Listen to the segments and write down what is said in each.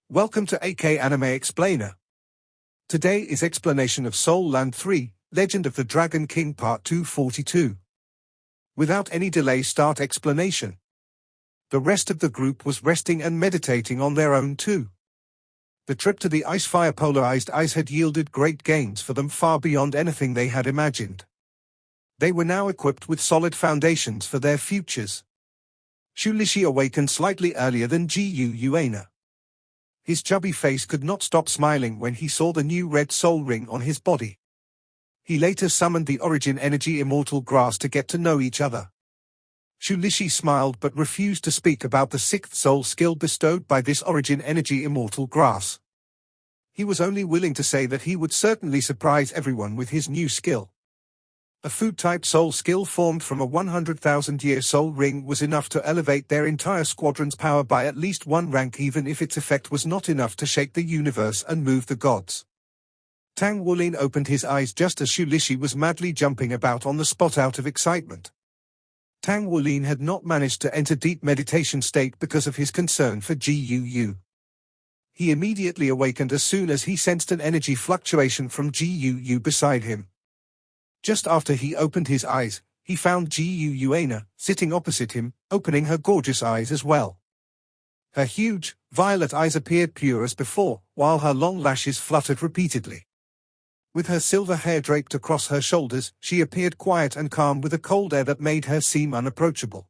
Welcome to AK Anime Explainer. Today is explanation of Soul Land 3, Legend of the Dragon King Part 242. Without any delay, start explanation. The rest of the group was resting and meditating on their own too. The trip to the Icefire polarized ice had yielded great gains for them, far beyond anything they had imagined. They were now equipped with solid foundations for their futures. Shulishi awakened slightly earlier than Gu Yuana. His chubby face could not stop smiling when he saw the new red soul ring on his body. He later summoned the Origin Energy Immortal Grass to get to know each other. Shulishi smiled but refused to speak about the sixth soul skill bestowed by this Origin Energy Immortal Grass. He was only willing to say that he would certainly surprise everyone with his new skill. A food-type soul skill formed from a 100,000-year soul ring was enough to elevate their entire squadron's power by at least one rank, even if its effect was not enough to shake the universe and move the gods. Tang Wulin opened his eyes just as Shulishi was madly jumping about on the spot out of excitement. Tang Wulin had not managed to enter deep meditation state because of his concern for Gu. He immediately awakened as soon as he sensed an energy fluctuation from Gu beside him. Just after he opened his eyes, he found Gu Yuana sitting opposite him, opening her gorgeous eyes as well. Her huge, violet eyes appeared pure as before, while her long lashes fluttered repeatedly. With her silver hair draped across her shoulders, she appeared quiet and calm with a cold air that made her seem unapproachable.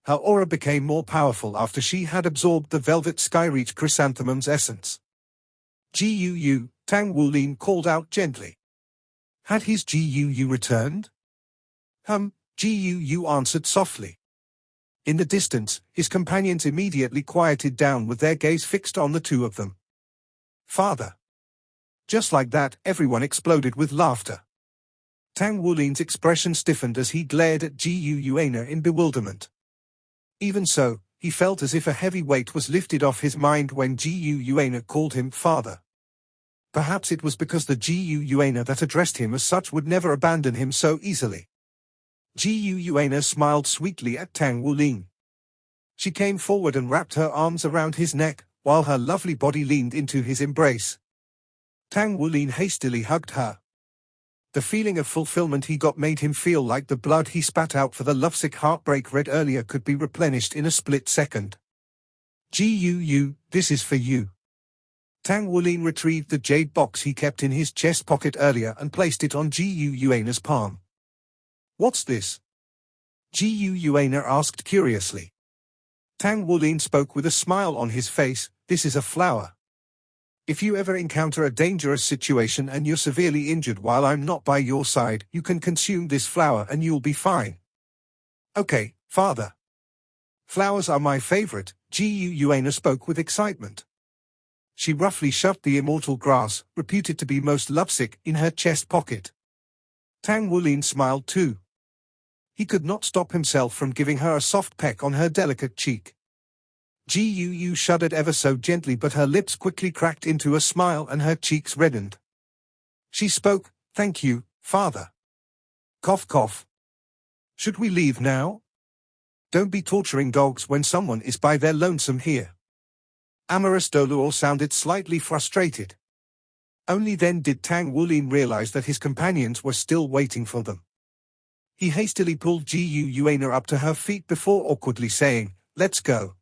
Her aura became more powerful after she had absorbed the velvet Skyreach chrysanthemum's essence. Gu, Tang Wulin called out gently. Had his Gu returned? Gu answered softly. In the distance, his companions immediately quieted down with their gaze fixed on the two of them. Father! Just like that, everyone exploded with laughter. Tang Wulin's expression stiffened as he glared at Gu Yuana in bewilderment. Even so, he felt as if a heavy weight was lifted off his mind when Gu Yuana called him father. Perhaps it was because the Gu Yuana that addressed him as such would never abandon him so easily. Gu Yuana smiled sweetly at Tang Wulin. She came forward and wrapped her arms around his neck, while her lovely body leaned into his embrace. Tang Wulin hastily hugged her. The feeling of fulfillment he got made him feel like the blood he spat out for the lovesick heartbreak read earlier could be replenished in a split second. Gu, this is for you. Tang Wulin retrieved the jade box he kept in his chest pocket earlier and placed it on Gu Yuana's palm. What's this? Gu Yuana asked curiously. Tang Wulin spoke with a smile on his face, this is a flower. If you ever encounter a dangerous situation and you're severely injured while I'm not by your side, you can consume this flower and you'll be fine. Okay, father. Flowers are my favorite, Gu Yuana spoke with excitement. She roughly shoved the immortal grass, reputed to be most lovesick, in her chest pocket. Tang Wulin smiled too. He could not stop himself from giving her a soft peck on her delicate cheek. Gu shuddered ever so gently, but her lips quickly cracked into a smile and her cheeks reddened. She spoke, thank you, father. Cough cough. Should we leave now? Don't be torturing dogs when someone is by their lonesome here. Amorous Doluor sounded slightly frustrated. Only then did Tang Wulin realize that his companions were still waiting for them. He hastily pulled Gu Yuana up to her feet before awkwardly saying, let's go.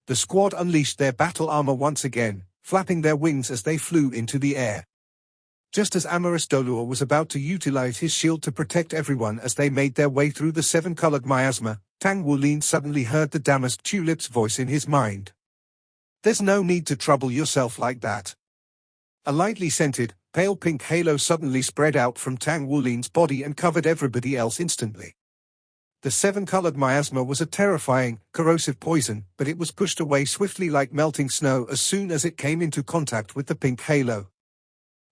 The squad unleashed their battle armor once again, flapping their wings as they flew into the air. Just as Amorous Doluor was about to utilize his shield to protect everyone as they made their way through the seven-colored miasma, Tang Wulin suddenly heard the damask tulip's voice in his mind. There's no need to trouble yourself like that. A lightly scented, pale pink halo suddenly spread out from Tang Wulin's body and covered everybody else instantly. The seven-colored miasma was a terrifying, corrosive poison, but it was pushed away swiftly like melting snow as soon as it came into contact with the pink halo.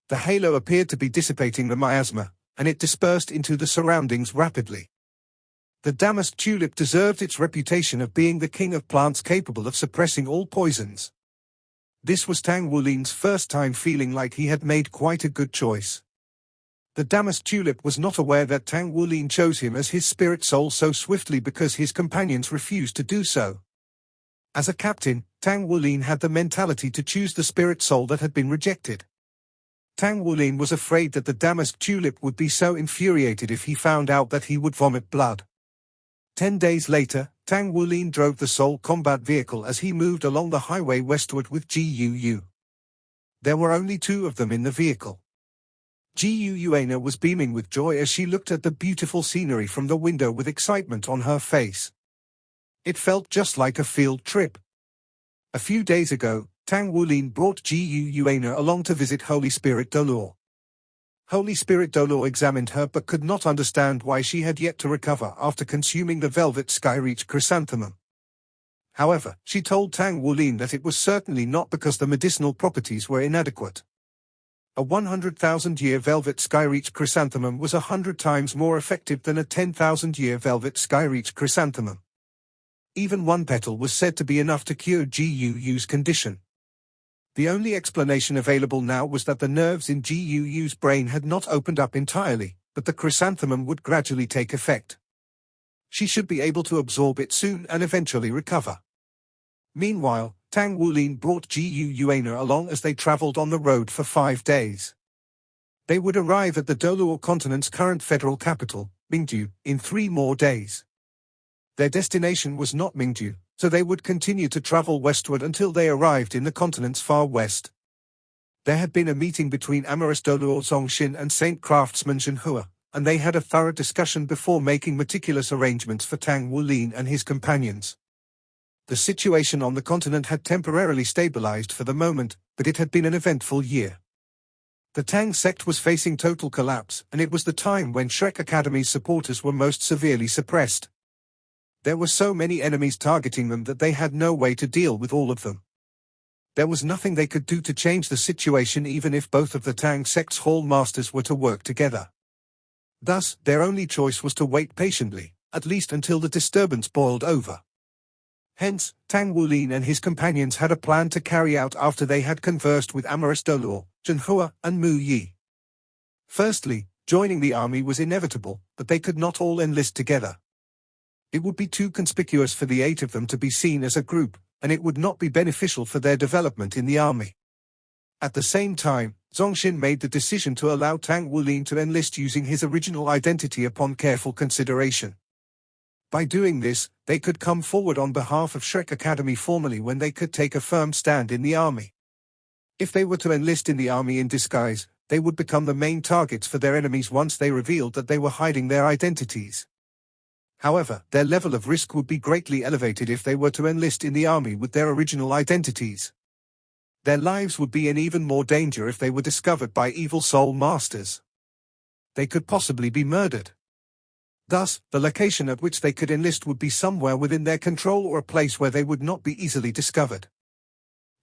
The halo appeared to be dissipating the miasma, and it dispersed into the surroundings rapidly. The damask tulip deserved its reputation of being the king of plants capable of suppressing all poisons. This was Tang Wulin's first time feeling like he had made quite a good choice. The damask tulip was not aware that Tang Wulin chose him as his spirit soul so swiftly because his companions refused to do so. As a captain, Tang Wulin had the mentality to choose the spirit soul that had been rejected. Tang Wulin was afraid that the damask tulip would be so infuriated if he found out that he would vomit blood. 10 days later, Tang Wulin drove the soul combat vehicle as he moved along the highway westward with Guu. There were only 2 of them in the vehicle. Guu was beaming with joy as she looked at the beautiful scenery from the window with excitement on her face. It felt just like a field trip. A few days ago, Tang Wulin brought Guu along to visit Holy Spirit Dolor. Holy Spirit Dolor examined her but could not understand why she had yet to recover after consuming the velvet skyreach chrysanthemum. However, she told Tang Wulin that it was certainly not because the medicinal properties were inadequate. A 100,000-year velvet skyreach chrysanthemum was 100 times more effective than a 10,000-year velvet skyreach chrysanthemum. Even 1 petal was said to be enough to cure Guu's condition. The only explanation available now was that the nerves in Guu's brain had not opened up entirely, but the chrysanthemum would gradually take effect. She should be able to absorb it soon and eventually recover. Meanwhile, Tang Wulin brought Guu along as they traveled on the road for 5 days. They would arrive at the Dolor continent's current federal capital, Mingju, in 3 more days. Their destination was not Mingju, so they would continue to travel westward until they arrived in the continent's far west. There had been a meeting between Amorous Dolor Zongxin and Saint Craftsman Zhenhua, and they had a thorough discussion before making meticulous arrangements for Tang Wulin and his companions. The situation on the continent had temporarily stabilized for the moment, but it had been an eventful year. The Tang sect was facing total collapse, and it was the time when Shrek Academy's supporters were most severely suppressed. There were so many enemies targeting them that they had no way to deal with all of them. There was nothing they could do to change the situation even if both of the Tang sect's hall masters were to work together. Thus, their only choice was to wait patiently, at least until the disturbance boiled over. Hence, Tang Wulin and his companions had a plan to carry out after they had conversed with Amorous Dolor, Zhenhua, and Mu Yi. Firstly, joining the army was inevitable, but they could not all enlist together. It would be too conspicuous for the 8 of them to be seen as a group, and it would not be beneficial for their development in the army. At the same time, Zongxin made the decision to allow Tang Wulin to enlist using his original identity upon careful consideration. By doing this, they could come forward on behalf of Shrek Academy formally when they could take a firm stand in the army. If they were to enlist in the army in disguise, they would become the main targets for their enemies once they revealed that they were hiding their identities. However, their level of risk would be greatly elevated if they were to enlist in the army with their original identities. Their lives would be in even more danger if they were discovered by evil soul masters. They could possibly be murdered. Thus, the location at which they could enlist would be somewhere within their control or a place where they would not be easily discovered.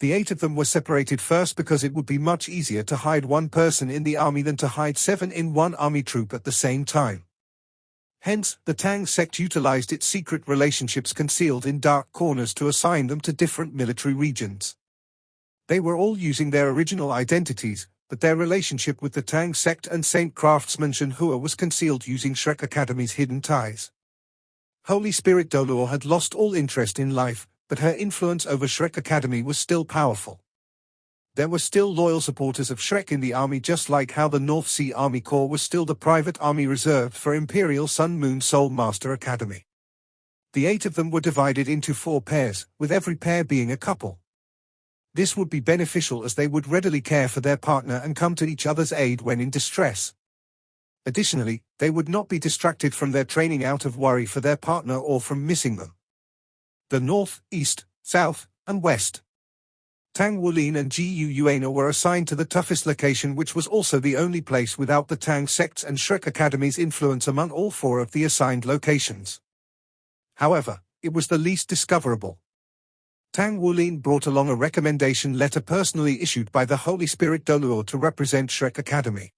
The 8 of them were separated first because it would be much easier to hide 1 person in the army than to hide 7 in 1 army troop at the same time. Hence, the Tang sect utilized its secret relationships concealed in dark corners to assign them to different military regions. They were all using their original identities, but their relationship with the Tang sect and Saint Craftsman Zhenhua was concealed using Shrek Academy's hidden ties. Holy Spirit Dolor had lost all interest in life, but her influence over Shrek Academy was still powerful. There were still loyal supporters of Shrek in the army, just like how the North Sea Army Corps was still the private army reserved for Imperial Sun Moon Soul Master Academy. The 8 of them were divided into 4 pairs, with every pair being a couple. This would be beneficial as they would readily care for their partner and come to each other's aid when in distress. Additionally, they would not be distracted from their training out of worry for their partner or from missing them. The North, East, South, and West. Tang Wulin and Guu were assigned to the toughest location, which was also the only place without the Tang sects and Shrek Academy's influence among all 4 of the assigned locations. However, it was the least discoverable. Tang Wulin brought along a recommendation letter personally issued by the Holy Spirit Dolor to represent Shrek Academy.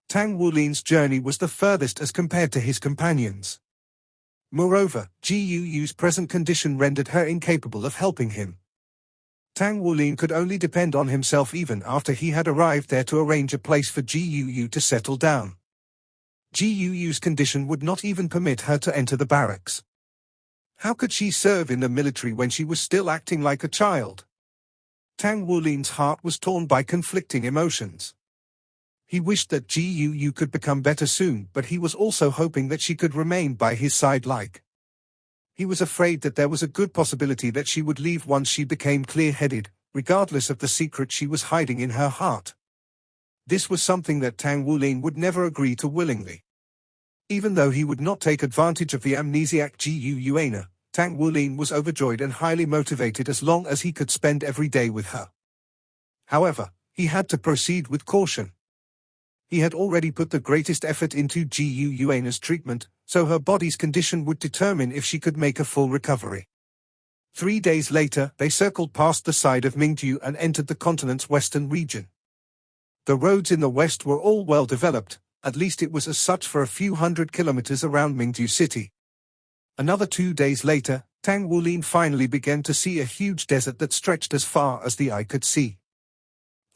Tang Wulin's journey was the furthest as compared to his companions. Moreover, Guu's present condition rendered her incapable of helping him. Tang Wulin could only depend on himself even after he had arrived there to arrange a place for Guu to settle down. Guu's condition would not even permit her to enter the barracks. How could she serve in the military when she was still acting like a child? Tang Wulin's heart was torn by conflicting emotions. He wished that Gu could become better soon, but he was also hoping that she could remain by his side he was afraid that there was a good possibility that she would leave once she became clear-headed, regardless of the secret she was hiding in her heart. This was something that Tang Wulin would never agree to willingly. Even though he would not take advantage of the amnesiac Gu, Tang Wulin was overjoyed and highly motivated as long as he could spend every day with her. However, he had to proceed with caution. He had already put the greatest effort into Gu's treatment, so her body's condition would determine if she could make a full recovery. 3 days later, they circled past the side of Mingdu and entered the continent's western region. The roads in the west were all well developed, at least it was as such for a few hundred kilometers around Mingdu city. Another 2 days later, Tang Wulin finally began to see a huge desert that stretched as far as the eye could see.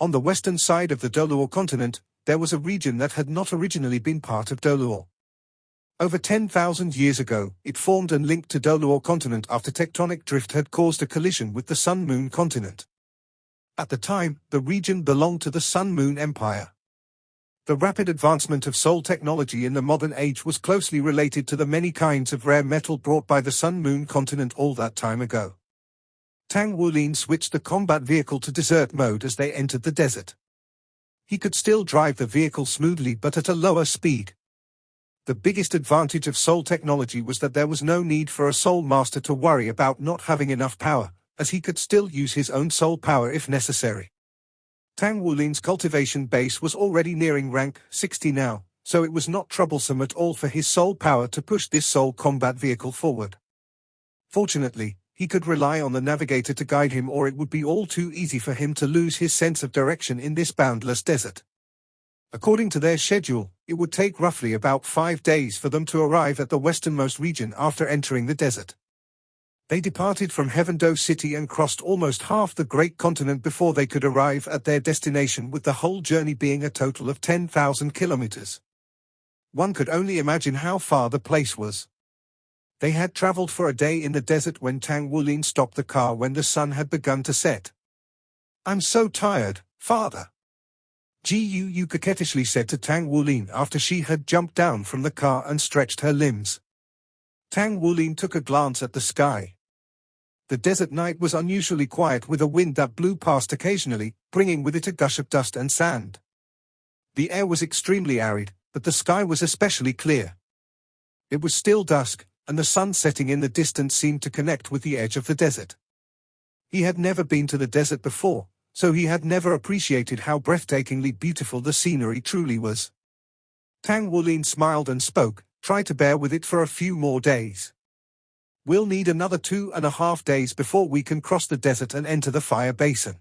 On the western side of the Doluo continent, there was a region that had not originally been part of Doluo. Over 10,000 years ago, it formed and linked to Doluo continent after tectonic drift had caused a collision with the Sun-Moon continent. At the time, the region belonged to the Sun-Moon Empire. The rapid advancement of soul technology in the modern age was closely related to the many kinds of rare metal brought by the Sun-Moon continent all that time ago. Tang Wulin switched the combat vehicle to desert mode as they entered the desert. He could still drive the vehicle smoothly but at a lower speed. The biggest advantage of soul technology was that there was no need for a soul master to worry about not having enough power, as he could still use his own soul power if necessary. Tang Wulin's cultivation base was already nearing rank 60 now, so it was not troublesome at all for his soul power to push this soul combat vehicle forward. Fortunately, he could rely on the navigator to guide him, or it would be all too easy for him to lose his sense of direction in this boundless desert. According to their schedule, it would take roughly about 5 days for them to arrive at the westernmost region after entering the desert. They departed from Heavendo City and crossed almost half the great continent before they could arrive at their destination, with the whole journey being a total of 10,000 kilometers. One could only imagine how far the place was. They had traveled for a day in the desert when Tang Wulin stopped the car when the sun had begun to set. "I'm so tired, father," Gu coquettishly said to Tang Wulin after she had jumped down from the car and stretched her limbs. Tang Wulin took a glance at the sky. The desert night was unusually quiet, with a wind that blew past occasionally, bringing with it a gush of dust and sand. The air was extremely arid, but the sky was especially clear. It was still dusk, and the sun setting in the distance seemed to connect with the edge of the desert. He had never been to the desert before, so he had never appreciated how breathtakingly beautiful the scenery truly was. Tang Wulin smiled and spoke, "Try to bear with it for a few more days. We'll need another 2.5 days before we can cross the desert and enter the fire basin.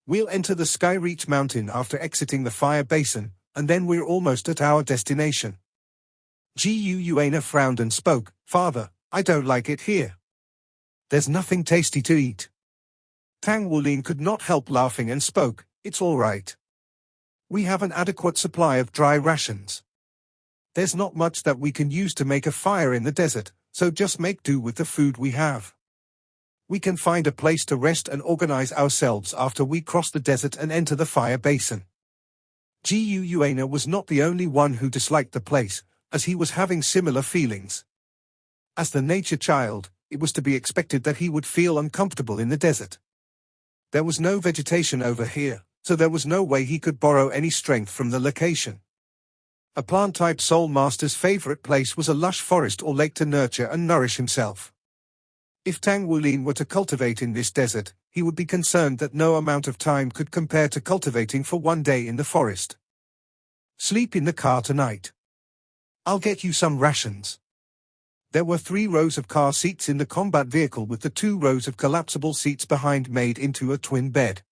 We'll enter the Skyreach mountain after exiting the fire basin, and then we're almost at our destination." Gu frowned and spoke, "Father, I don't like it here. There's nothing tasty to eat." Tang Wulin could not help laughing and spoke, "It's all right. We have an adequate supply of dry rations. There's not much that we can use to make a fire in the desert, so just make do with the food we have. We can find a place to rest and organize ourselves after we cross the desert and enter the fire basin." Gu was not the only one who disliked the place, as he was having similar feelings. As the nature child, it was to be expected that he would feel uncomfortable in the desert. There was no vegetation over here, so there was no way he could borrow any strength from the location. A plant-type soul master's favorite place was a lush forest or lake to nurture and nourish himself. If Tang Wulin were to cultivate in this desert, he would be concerned that no amount of time could compare to cultivating for 1 day in the forest. "Sleep in the car tonight. I'll get you some rations." There were 3 rows of car seats in the combat vehicle, with the 2 rows of collapsible seats behind made into a twin bed.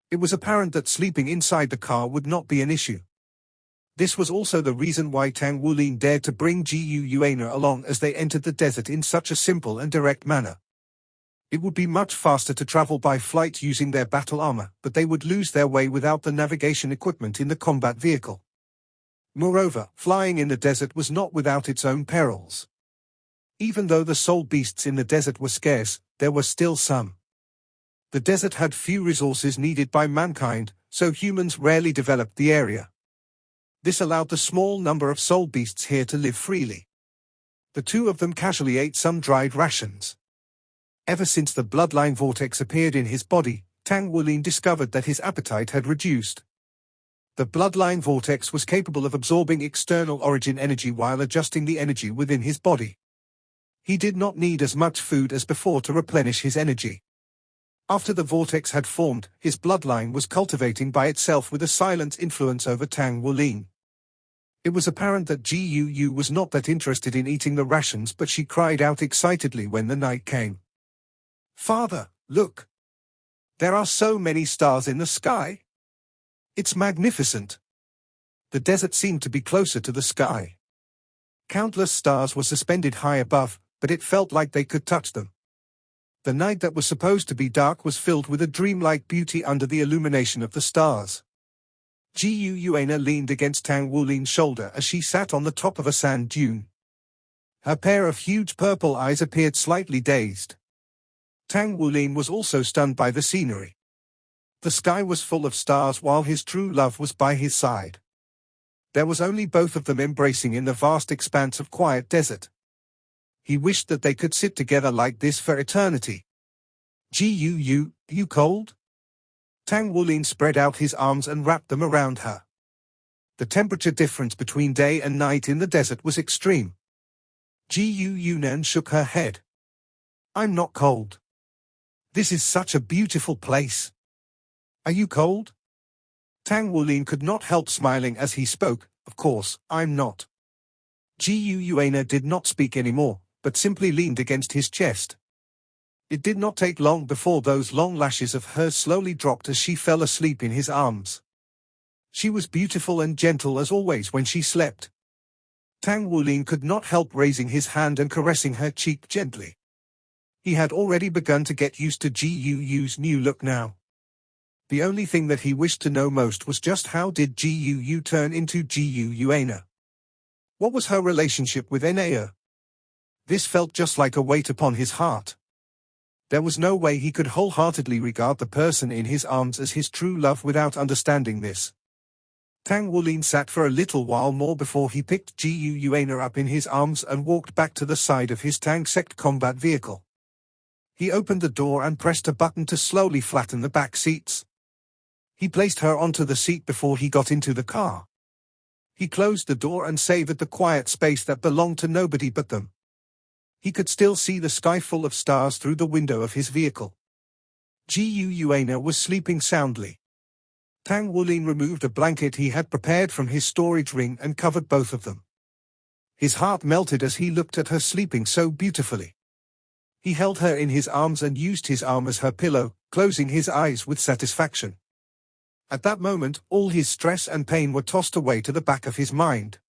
It was apparent that sleeping inside the car would not be an issue. This was also the reason why Tang Wulin dared to bring Gu along as they entered the desert in such a simple and direct manner. It would be much faster to travel by flight using their battle armor, but they would lose their way without the navigation equipment in the combat vehicle. Moreover, flying in the desert was not without its own perils. Even though the soul beasts in the desert were scarce, there were still some. The desert had few resources needed by mankind, so humans rarely developed the area. This allowed the small number of soul beasts here to live freely. The two of them casually ate some dried rations. Ever since the bloodline vortex appeared in his body, Tang Wulin discovered that his appetite had reduced. The bloodline vortex was capable of absorbing external origin energy while adjusting the energy within his body. He did not need as much food as before to replenish his energy. After the vortex had formed, his bloodline was cultivating by itself with a silent influence over Tang Wulin. It was apparent that Gu was not that interested in eating the rations, but she cried out excitedly when the night came. "Father, look! There are so many stars in the sky! It's magnificent!" The desert seemed to be closer to the sky. Countless stars were suspended high above, but it felt like they could touch them. The night that was supposed to be dark was filled with a dreamlike beauty under the illumination of the stars. Yuena leaned against Tang Wulin's shoulder as she sat on the top of a sand dune. Her pair of huge purple eyes appeared slightly dazed. Tang Wulin was also stunned by the scenery. The sky was full of stars while his true love was by his side. There was only both of them embracing in the vast expanse of quiet desert. He wished that they could sit together like this for eternity. "You cold?" Tang Wulin spread out his arms and wrapped them around her. The temperature difference between day and night in the desert was extreme. Yunan shook her head. "I'm not cold. This is such a beautiful place. Are you cold?" Tang Wulin could not help smiling as he spoke. "Of course, I'm not." Yuena did not speak anymore, but simply leaned against his chest. It did not take long before those long lashes of hers slowly dropped as she fell asleep in his arms. She was beautiful and gentle as always when she slept. Tang Wulin could not help raising his hand and caressing her cheek gently. He had already begun to get used to Gu's new look now. The only thing that he wished to know most was just how did Gu turn into Guena. What was her relationship with Enea? This felt just like a weight upon his heart. There was no way he could wholeheartedly regard the person in his arms as his true love without understanding this. Tang Wulin sat for a little while more before he picked Guena up in his arms and walked back to the side of his Tang sect combat vehicle. He opened the door and pressed a button to slowly flatten the back seats. He placed her onto the seat before he got into the car. He closed the door and savored the quiet space that belonged to nobody but them. He could still see the sky full of stars through the window of his vehicle. Guena was sleeping soundly. Tang Wulin removed a blanket he had prepared from his storage ring and covered both of them. His heart melted as he looked at her sleeping so beautifully. He held her in his arms and used his arm as her pillow, closing his eyes with satisfaction. At that moment, all his stress and pain were tossed away to the back of his mind.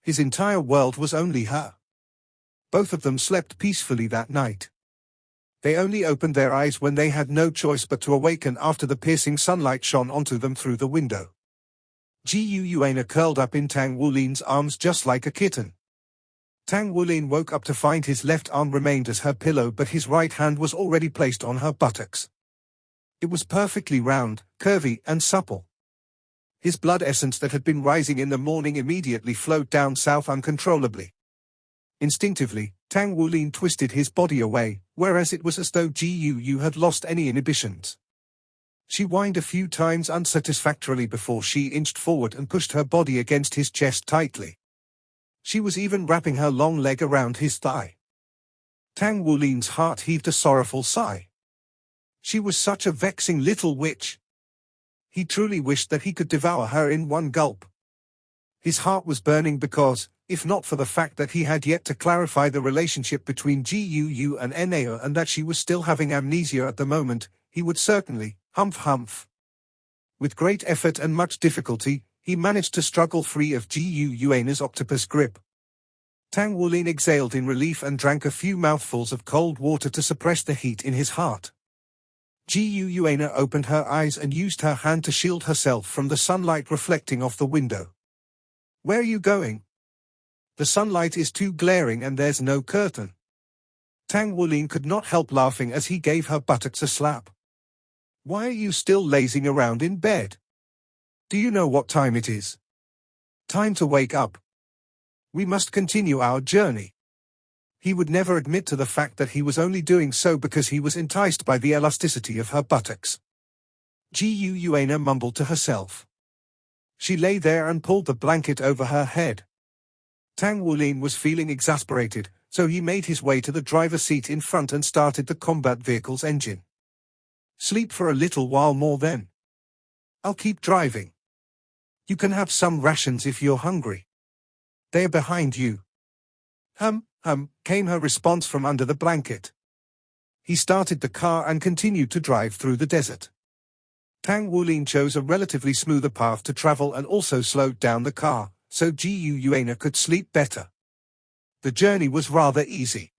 His entire world was only her. Both of them slept peacefully that night. They only opened their eyes when they had no choice but to awaken after the piercing sunlight shone onto them through the window. Guena curled up in Tang Wulin's arms just like a kitten. Tang Wulin woke up to find his left arm remained as her pillow, but his right hand was already placed on her buttocks. It was perfectly round, curvy, and supple. His blood essence that had been rising in the morning immediately flowed down south uncontrollably. Instinctively, Tang Wulin twisted his body away, whereas it was as though Gu had lost any inhibitions. She whined a few times unsatisfactorily before she inched forward and pushed her body against his chest tightly. She was even wrapping her long leg around his thigh. Tang Wulin's heart heaved a sorrowful sigh. She was such a vexing little witch. He truly wished that he could devour her in one gulp. His heart was burning because, if not for the fact that he had yet to clarify the relationship between Gu and Enea and that she was still having amnesia at the moment, he would certainly, humph. With great effort and much difficulty, he managed to struggle free of Guena's octopus grip. Tang Wulin exhaled in relief and drank a few mouthfuls of cold water to suppress the heat in his heart. Guena opened her eyes and used her hand to shield herself from the sunlight reflecting off the window. "Where are you going?" The sunlight is too glaring and there's no curtain. Tang Wulin could not help laughing as he gave her buttocks a slap. Why are you still lazing around in bed? Do you know what time it is? Time to wake up. We must continue our journey. He would never admit to the fact that he was only doing so because he was enticed by the elasticity of her buttocks. Gu Yuana mumbled to herself. She lay there and pulled the blanket over her head. Tang Wulin was feeling exasperated, so he made his way to the driver's seat in front and started the combat vehicle's engine. Sleep for a little while more then. I'll keep driving. You can have some rations if you're hungry. They're behind you. Came her response from under the blanket. He started the car and continued to drive through the desert. Tang Wulin chose a relatively smoother path to travel and also slowed down the car, so Gu Yuana could sleep better. The journey was rather easy.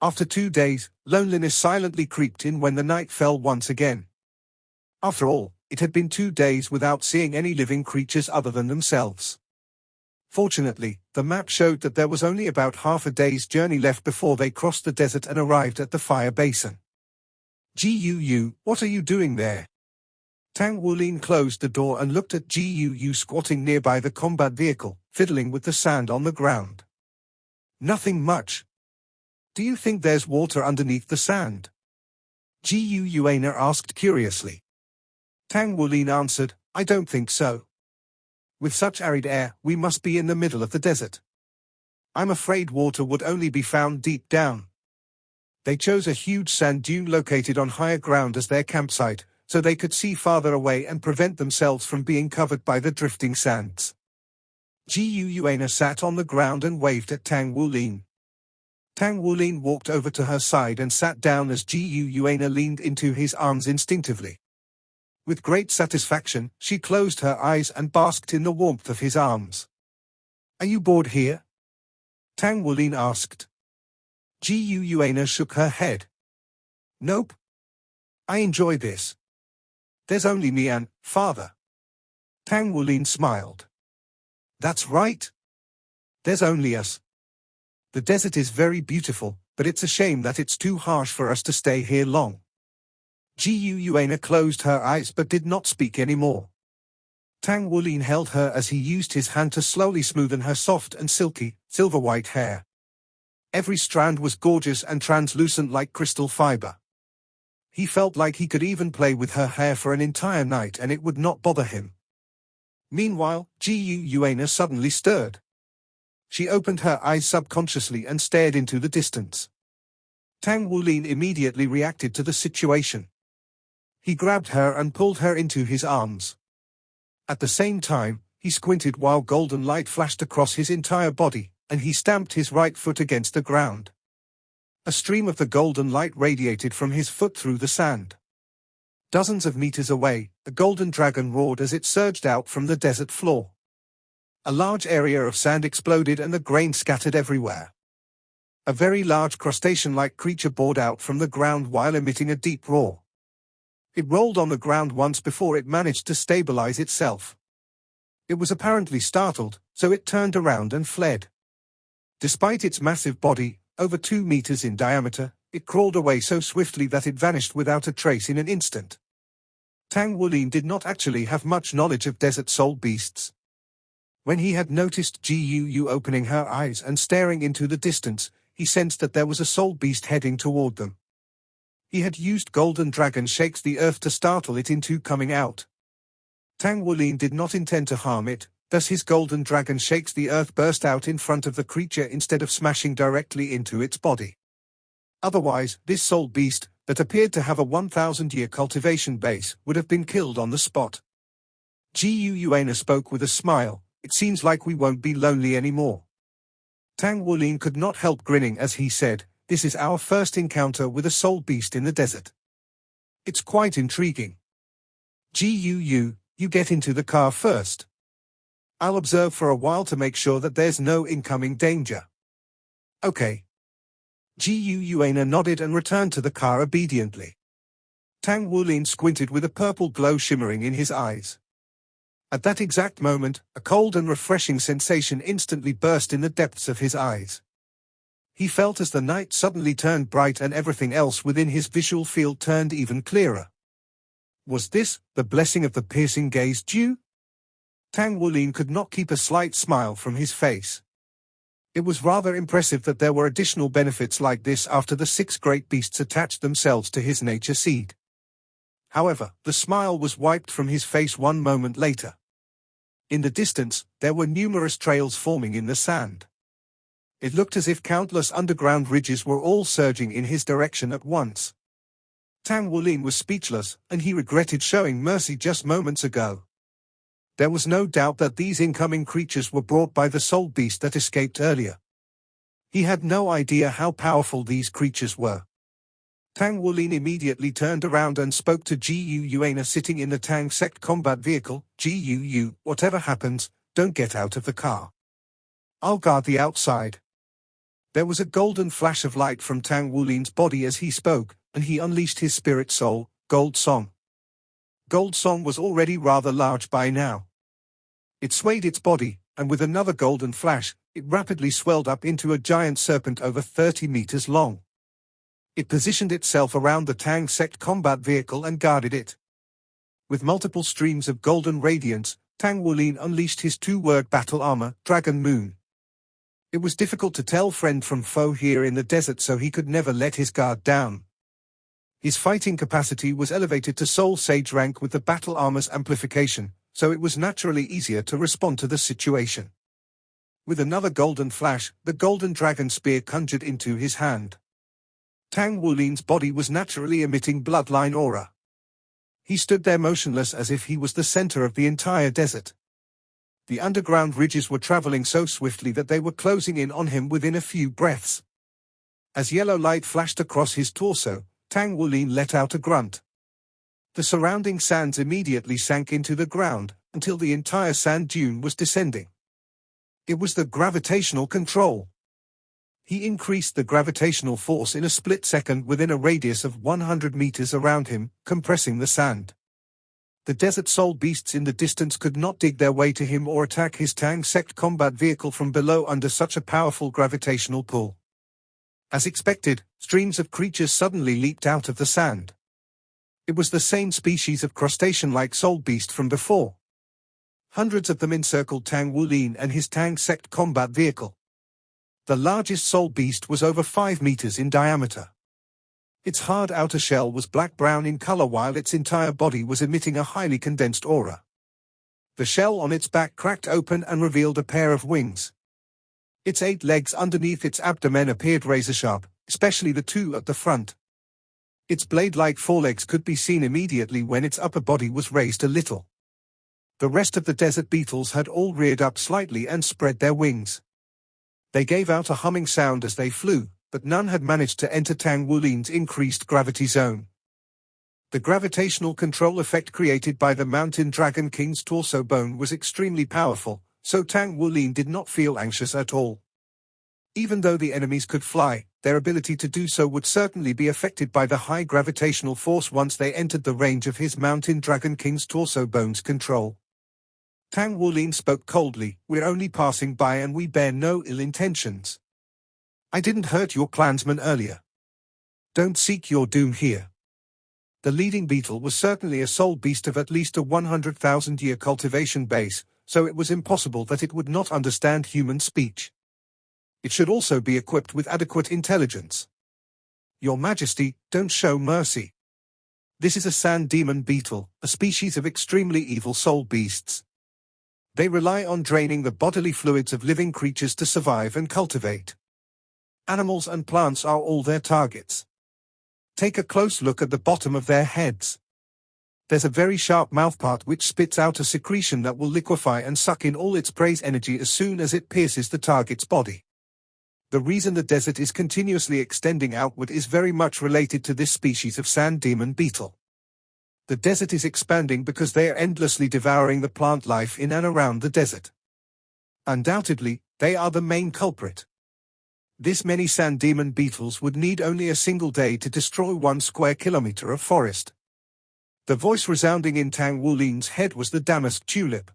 After 2 days, loneliness silently creeped in when the night fell once again. After all, it had been 2 days without seeing any living creatures other than themselves. Fortunately, the map showed that there was only about half a day's journey left before they crossed the desert and arrived at the fire basin. Gu, what are you doing there? Tang Wulin closed the door and looked at Gu squatting nearby the combat vehicle, fiddling with the sand on the ground. Nothing much. Do you think there's water underneath the sand? Gu Yuana asked curiously. Tang Wulin answered, I don't think so. With such arid air, we must be in the middle of the desert. I'm afraid water would only be found deep down. They chose a huge sand dune located on higher ground as their campsite, so they could see farther away and prevent themselves from being covered by the drifting sands. Gu Yuana sat on the ground and waved at Tang Wulin. Tang Wulin walked over to her side and sat down as Gu Yuana leaned into his arms instinctively. With great satisfaction, she closed her eyes and basked in the warmth of his arms. Are you bored here? Tang Wulin asked. Gu Yuana shook her head. Nope. I enjoy this. There's only me and father. Tang Wulin smiled. That's right. There's only us. The desert is very beautiful, but it's a shame that it's too harsh for us to stay here long. Gu Yuana closed her eyes but did not speak anymore. Tang Wulin held her as he used his hand to slowly smoothen her soft and silky, silver-white hair. Every strand was gorgeous and translucent like crystal fiber. He felt like he could even play with her hair for an entire night and it would not bother him. Meanwhile, Gu Yuana suddenly stirred. She opened her eyes subconsciously and stared into the distance. Tang Wulin immediately reacted to the situation. He grabbed her and pulled her into his arms. At the same time, he squinted while golden light flashed across his entire body, and he stamped his right foot against the ground. A stream of the golden light radiated from his foot through the sand. Dozens of meters away, a golden dragon roared as it surged out from the desert floor. A large area of sand exploded and the grain scattered everywhere. A very large crustacean-like creature bored out from the ground while emitting a deep roar. It rolled on the ground once before it managed to stabilize itself. It was apparently startled, so it turned around and fled. Despite its massive body, over 2 meters in diameter, it crawled away so swiftly that it vanished without a trace in an instant. Tang Wulin did not actually have much knowledge of desert soul beasts. When he had noticed Gu opening her eyes and staring into the distance, he sensed that there was a soul beast heading toward them. He had used golden dragon shakes the earth to startle it into coming out. Tang Wulin did not intend to harm it, thus his golden dragon shakes the earth burst out in front of the creature instead of smashing directly into its body. Otherwise, this soul beast, that appeared to have a 1,000-year cultivation base, would have been killed on the spot. Gu Yuana spoke with a smile, it seems like we won't be lonely anymore. Tang Wulin could not help grinning as he said, this is our first encounter with a soul beast in the desert. It's quite intriguing. Gu, you get into the car first. I'll observe for a while to make sure that there's no incoming danger. Okay. Gu Yuana nodded and returned to the car obediently. Tang Wulin squinted with a purple glow shimmering in his eyes. At that exact moment, a cold and refreshing sensation instantly burst in the depths of his eyes. He felt as the night suddenly turned bright and everything else within his visual field turned even clearer. Was this the blessing of the piercing gaze dew? Tang Wulin could not keep a slight smile from his face. It was rather impressive that there were additional benefits like this after the 6 great beasts attached themselves to his nature seed. However, the smile was wiped from his face one moment later. In the distance, there were numerous trails forming in the sand. It looked as if countless underground ridges were all surging in his direction at once. Tang Wulin was speechless, and he regretted showing mercy just moments ago. There was no doubt that these incoming creatures were brought by the soul beast that escaped earlier. He had no idea how powerful these creatures were. Tang Wulin immediately turned around and spoke to Gu Yuana sitting in the Tang sect combat vehicle. Gu, whatever happens, don't get out of the car. I'll guard the outside. There was a golden flash of light from Tang Wulin's body as he spoke, and he unleashed his spirit soul, Gold Song. Gold Song was already rather large by now. It swayed its body, and with another golden flash, it rapidly swelled up into a giant serpent over 30 meters long. It positioned itself around the Tang sect combat vehicle and guarded it. With multiple streams of golden radiance, Tang Wulin unleashed his 2-word battle armor, Dragon Moon. It was difficult to tell friend from foe here in the desert, so he could never let his guard down. His fighting capacity was elevated to Soul Sage rank with the battle armor's amplification, so it was naturally easier to respond to the situation. With another golden flash, the golden dragon spear conjured into his hand. Tang Wulin's body was naturally emitting bloodline aura. He stood there motionless as if he was the center of the entire desert. The underground ridges were traveling so swiftly that they were closing in on him within a few breaths. As yellow light flashed across his torso, Tang Wulin let out a grunt. The surrounding sands immediately sank into the ground, until the entire sand dune was descending. It was the gravitational control. He increased the gravitational force in a split second within a radius of 100 meters around him, compressing the sand. The desert soul beasts in the distance could not dig their way to him or attack his Tang sect combat vehicle from below under such a powerful gravitational pull. As expected, streams of creatures suddenly leaped out of the sand. It was the same species of crustacean-like soul beast from before. Hundreds of them encircled Tang Wulin and his Tang sect combat vehicle. The largest soul beast was over 5 meters in diameter. Its hard outer shell was black-brown in color while its entire body was emitting a highly condensed aura. The shell on its back cracked open and revealed a pair of wings. Its 8 legs underneath its abdomen appeared razor-sharp, especially the 2 at the front. Its blade-like forelegs could be seen immediately when its upper body was raised a little. The rest of the desert beetles had all reared up slightly and spread their wings. They gave out a humming sound as they flew, but none had managed to enter Tang Wulin's increased gravity zone. The gravitational control effect created by the Mountain Dragon King's torso bone was extremely powerful, so Tang Wulin did not feel anxious at all. Even though the enemies could fly, their ability to do so would certainly be affected by the high gravitational force once they entered the range of his Mountain Dragon King's torso bone's control. Tang Wulin spoke coldly, "We're only passing by and we bear no ill intentions. I didn't hurt your clansmen earlier. Don't seek your doom here." The leading beetle was certainly a soul beast of at least a 100,000-year cultivation base, so it was impossible that it would not understand human speech. It should also be equipped with adequate intelligence. "Your Majesty, don't show mercy. This is a sand demon beetle, a species of extremely evil soul beasts. They rely on draining the bodily fluids of living creatures to survive and cultivate. Animals and plants are all their targets. Take a close look at the bottom of their heads. There's a very sharp mouthpart which spits out a secretion that will liquefy and suck in all its prey's energy as soon as it pierces the target's body. The reason the desert is continuously extending outward is very much related to this species of sand demon beetle. The desert is expanding because they are endlessly devouring the plant life in and around the desert. Undoubtedly, they are the main culprit. This many sand demon beetles would need only a single day to destroy 1 square kilometer of forest." The voice resounding in Tang Wulin's head was the damask tulip.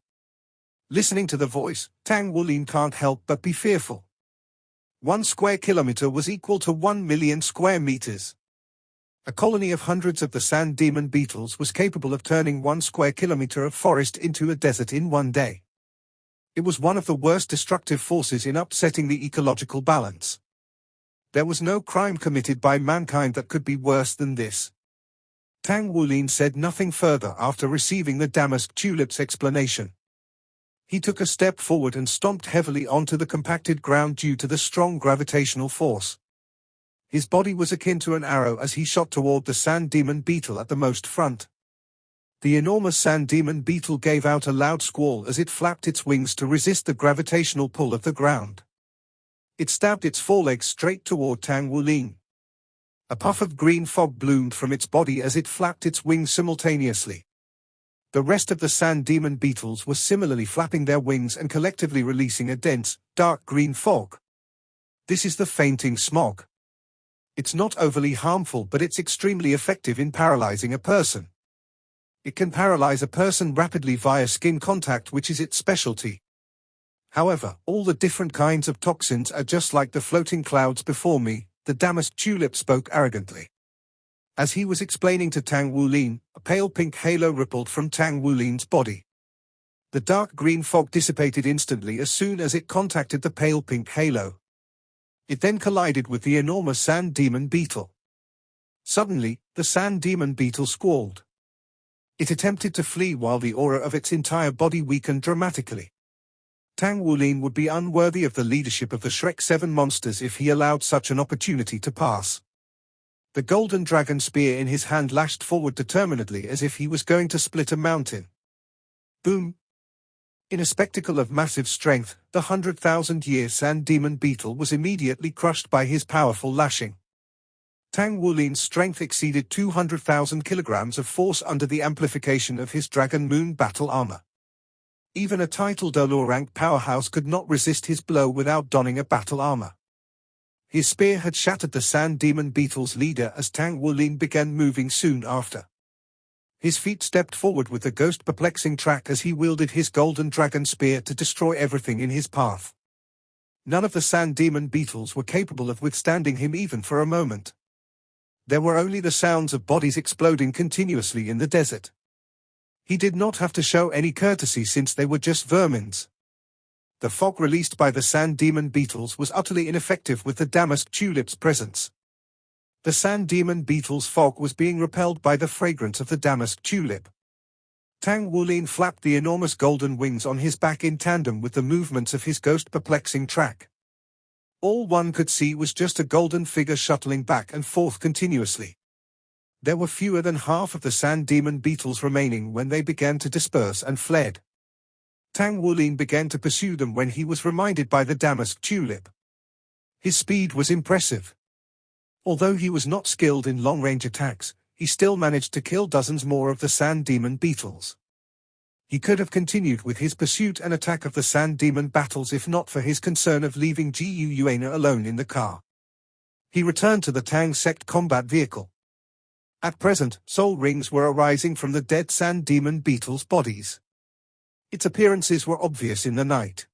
Listening to the voice, Tang Wulin can't help but be fearful. 1 square kilometer was equal to 1 million square meters. A colony of hundreds of the sand demon beetles was capable of turning 1 square kilometer of forest into a desert in one day. It was one of the worst destructive forces in upsetting the ecological balance. There was no crime committed by mankind that could be worse than this. Tang Wulin said nothing further after receiving the damask tulip's explanation. He took a step forward and stomped heavily onto the compacted ground due to the strong gravitational force. His body was akin to an arrow as he shot toward the sand demon beetle at the most front. The enormous sand demon beetle gave out a loud squall as it flapped its wings to resist the gravitational pull of the ground. It stabbed its forelegs straight toward Tang Wulin. A puff of green fog bloomed from its body as it flapped its wings simultaneously. The rest of the sand demon beetles were similarly flapping their wings and collectively releasing a dense, dark green fog. This is the fainting smog. It's not overly harmful, but it's extremely effective in paralyzing a person. It can paralyze a person rapidly via skin contact, which is its specialty. However, all the different kinds of toxins are just like the floating clouds before me, the damask tulip spoke arrogantly. As he was explaining to Tang Wulin, a pale pink halo rippled from Tang Wulin's body. The dark green fog dissipated instantly as soon as it contacted the pale pink halo. It then collided with the enormous sand demon beetle. Suddenly, the sand demon beetle squalled. It attempted to flee while the aura of its entire body weakened dramatically. Tang Wulin would be unworthy of the leadership of the Shrek 7 monsters if he allowed such an opportunity to pass. The golden dragon spear in his hand lashed forward determinedly as if he was going to split a mountain. Boom! In a spectacle of massive strength, the 100,000-year sand demon beetle was immediately crushed by his powerful lashing. Tang Wulin's strength exceeded 200,000 kilograms of force under the amplification of his Dragon Moon battle armor. Even a title Dolor-rank powerhouse could not resist his blow without donning a battle armor. His spear had shattered the sand demon beetle's leader as Tang Wulin began moving soon after. His feet stepped forward with the ghost perplexing track as he wielded his golden dragon spear to destroy everything in his path. None of the sand demon beetles were capable of withstanding him even for a moment. There were only the sounds of bodies exploding continuously in the desert. He did not have to show any courtesy since they were just vermins. The fog released by the sand demon beetles was utterly ineffective with the damask tulip's presence. The sand demon beetle's fog was being repelled by the fragrance of the damask tulip. Tang Wulin flapped the enormous golden wings on his back in tandem with the movements of his ghost perplexing track. All one could see was just a golden figure shuttling back and forth continuously. There were fewer than half of the sand demon beetles remaining when they began to disperse and fled. Tang Wulin began to pursue them when he was reminded by the damask tulip. His speed was impressive. Although he was not skilled in long-range attacks, he still managed to kill dozens more of the sand demon beetles. He could have continued with his pursuit and attack of the sand demon battles if not for his concern of leaving Gu Yuana alone in the car. He returned to the Tang sect combat vehicle. At present, soul rings were arising from the dead sand demon beetles' bodies. Its appearances were obvious in the night.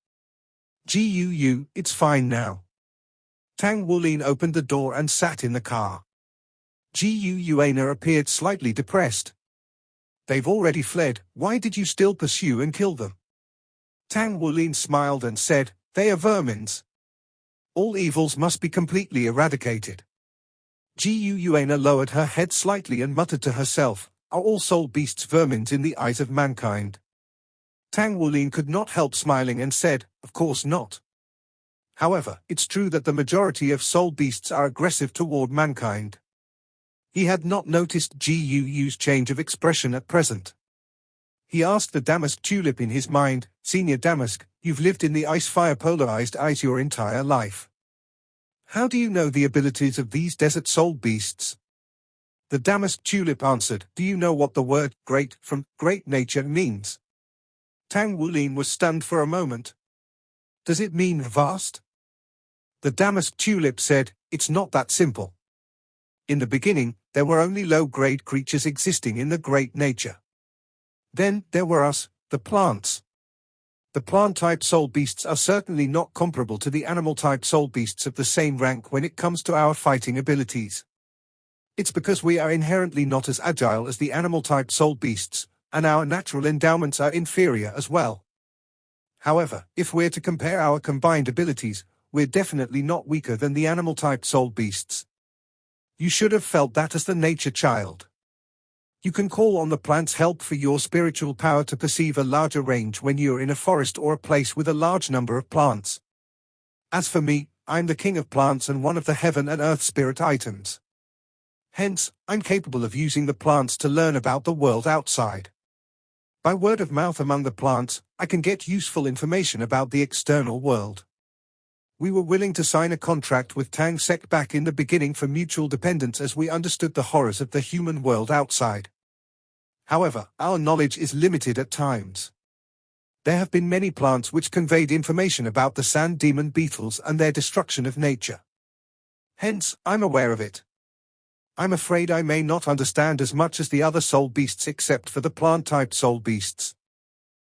Gu, it's fine now. Tang Wulin opened the door and sat in the car. Gu Yuana appeared slightly depressed. They've already fled, why did you still pursue and kill them? Tang Wulin smiled and said, they are vermins. All evils must be completely eradicated. Gu Yuana lowered her head slightly and muttered to herself, are all soul beasts vermins in the eyes of mankind? Tang Wulin could not help smiling and said, of course not. However, it's true that the majority of soul beasts are aggressive toward mankind. He had not noticed Gu's change of expression at present. He asked the damask tulip in his mind, Senior Damask, you've lived in the ice-fire polarized ice your entire life. How do you know the abilities of these desert soul beasts? The damask tulip answered, do you know what the word great from great nature means? Tang Wulin was stunned for a moment. Does it mean vast? The damask tulip said, it's not that simple. In the beginning, there were only low-grade creatures existing in the great nature. Then, there were us, the plants. The plant-type soul beasts are certainly not comparable to the animal-type soul beasts of the same rank when it comes to our fighting abilities. It's because we are inherently not as agile as the animal-type soul beasts, and our natural endowments are inferior as well. However, if we're to compare our combined abilities, we're definitely not weaker than the animal-type soul beasts. You should have felt that as the nature child. You can call on the plant's help for your spiritual power to perceive a larger range when you're in a forest or a place with a large number of plants. As for me, I'm the king of plants and one of the heaven and earth spirit items. Hence, I'm capable of using the plants to learn about the world outside. By word of mouth among the plants, I can get useful information about the external world. We were willing to sign a contract with Tang San back in the beginning for mutual dependence as we understood the horrors of the human world outside. However, our knowledge is limited at times. There have been many plants which conveyed information about the sand demon beetles and their destruction of nature. Hence, I'm aware of it. I'm afraid I may not understand as much as the other soul beasts except for the plant-type soul beasts.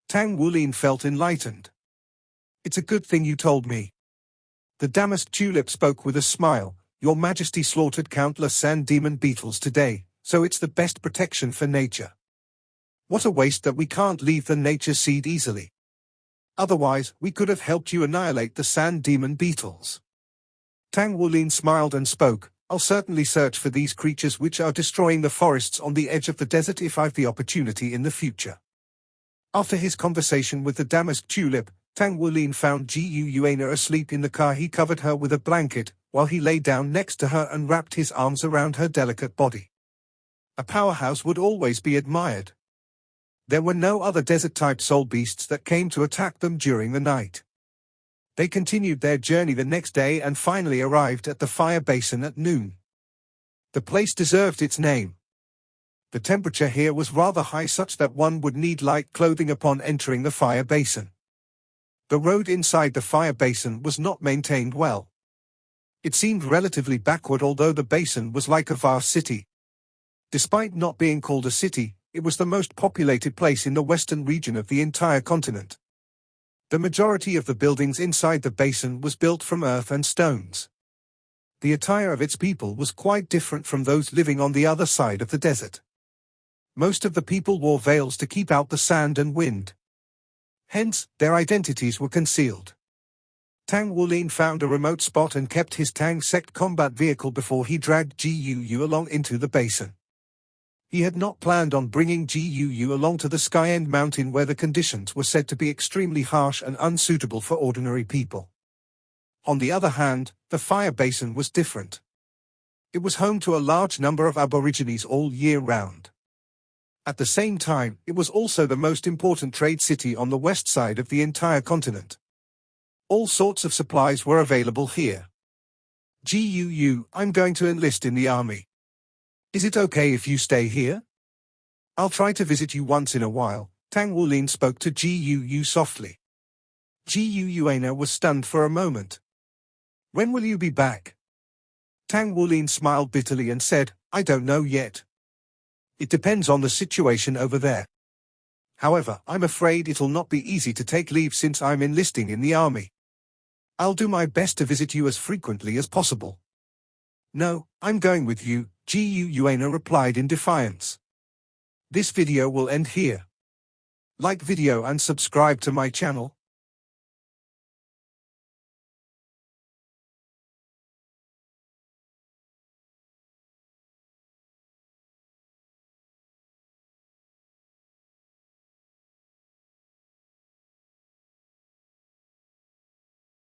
Tang Wulin felt enlightened. It's a good thing you told me. The damask tulip spoke with a smile. Your Majesty slaughtered countless sand demon beetles today, so it's the best protection for nature. What a waste that we can't leave the nature seed easily. Otherwise, we could have helped you annihilate the sand demon beetles. Tang Wulin smiled and spoke. I'll certainly search for these creatures which are destroying the forests on the edge of the desert if I've the opportunity in the future. After his conversation with the damask tulip, Tang Wulin found Gu Yuana asleep in the car. He covered her with a blanket, while he lay down next to her and wrapped his arms around her delicate body. A powerhouse would always be admired. There were no other desert-type soul beasts that came to attack them during the night. They continued their journey the next day and finally arrived at the fire basin at noon. The place deserved its name. The temperature here was rather high, such that one would need light clothing upon entering the fire basin. The road inside the fire basin was not maintained well. It seemed relatively backward, although the basin was like a vast city. Despite not being called a city, it was the most populated place in the western region of the entire continent. The majority of the buildings inside the basin was built from earth and stones. The attire of its people was quite different from those living on the other side of the desert. Most of the people wore veils to keep out the sand and wind. Hence, their identities were concealed. Tang Wulin found a remote spot and kept his Tang San combat vehicle before he dragged Gu along into the basin. He had not planned on bringing Gu along to the Skyend mountain where the conditions were said to be extremely harsh and unsuitable for ordinary people. On the other hand, the fire basin was different. It was home to a large number of Aborigines all year round. At the same time, it was also the most important trade city on the west side of the entire continent. All sorts of supplies were available here. Gu, I'm going to enlist in the army. Is it okay if you stay here? I'll try to visit you once in a while, Tang Wulin spoke to Gu softly. Gu Yuana was stunned for a moment. When will you be back? Tang Wulin smiled bitterly and said, I don't know yet. It depends on the situation over there. However, I'm afraid it'll not be easy to take leave since I'm enlisting in the army. I'll do my best to visit you as frequently as possible. No, I'm going with you, Gu Yuana replied in defiance. This video will end here. Like video and subscribe to my channel.